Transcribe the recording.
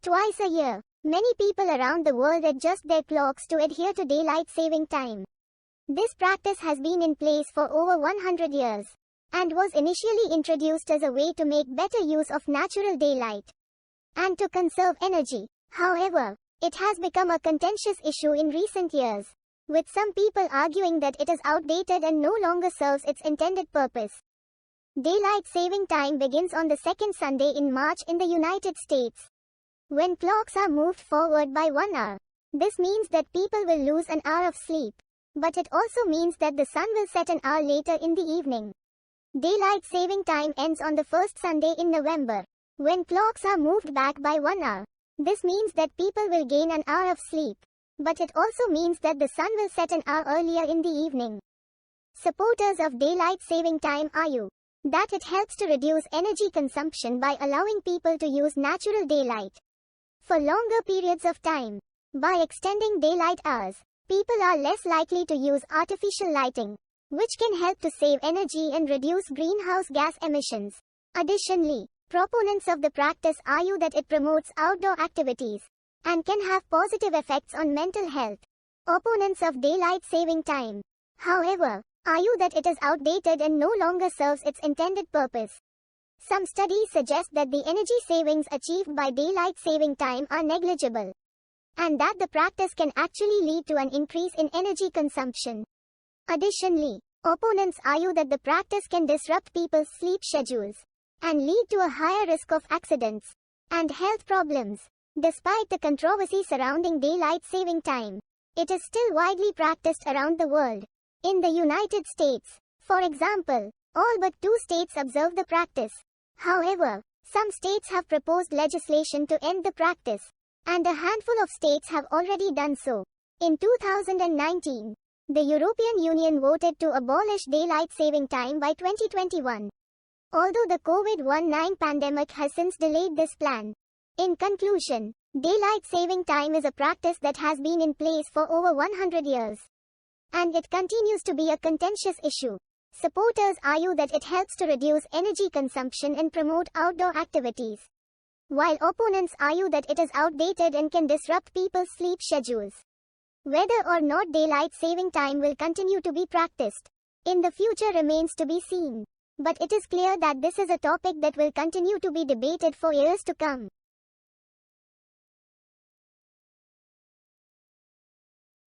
twice a year. Many people around the world adjust their clocks to adhere to daylight saving time. This practice has been in place for over 100 years and was initially introduced as a way to make better use of natural daylight and to conserve energy. However, it has become a contentious issue in recent years, with some people arguing that it is outdated and no longer serves its intended purpose. Daylight saving time begins on the second Sunday in March in the United States, when clocks are moved forward by 1 hour. This means that people will lose an hour of sleep, but it also means that the sun will set an hour later in the evening. Daylight saving time ends on the first Sunday in November, when clocks are moved back by 1 hour. This means that people will gain an hour of sleep, but it also means that the sun will set an hour earlier in the evening. Supporters of daylight saving time argue that it helps to reduce energy consumption by allowing people to use natural daylight for longer periods of time. By extending daylight hours, people are less likely to use artificial lighting, which can help to save energy and reduce greenhouse gas emissions. Additionally, proponents of the practice argue that it promotes outdoor activities and can have positive effects on mental health. Opponents of daylight saving time, however, argue that it is outdated and no longer serves its intended purpose. Some studies suggest that the energy savings achieved by daylight saving time are negligible, and that the practice can actually lead to an increase in energy consumption. Additionally, opponents argue that the practice can disrupt people's sleep schedules and lead to a higher risk of accidents and health problems. Despite the controversy surrounding daylight saving time, it is still widely practiced around the world. In the United States, for example, all but 2 states observe the practice. However, some states have proposed legislation to end the practice, and a handful of states have already done so. In 2019, the European Union voted to abolish daylight saving time by 2021. Although the COVID-19 pandemic has since delayed this plan. In conclusion, daylight saving time is a practice that has been in place for over 100 years, and it continues to be a contentious issue. Supporters argue that it helps to reduce energy consumption and promote outdoor activities, while opponents argue that it is outdated and can disrupt people's sleep schedules. Whether or not daylight saving time will continue to be practiced in the future remains to be seen, but it is clear that this is a topic that will continue to be debated for years to come.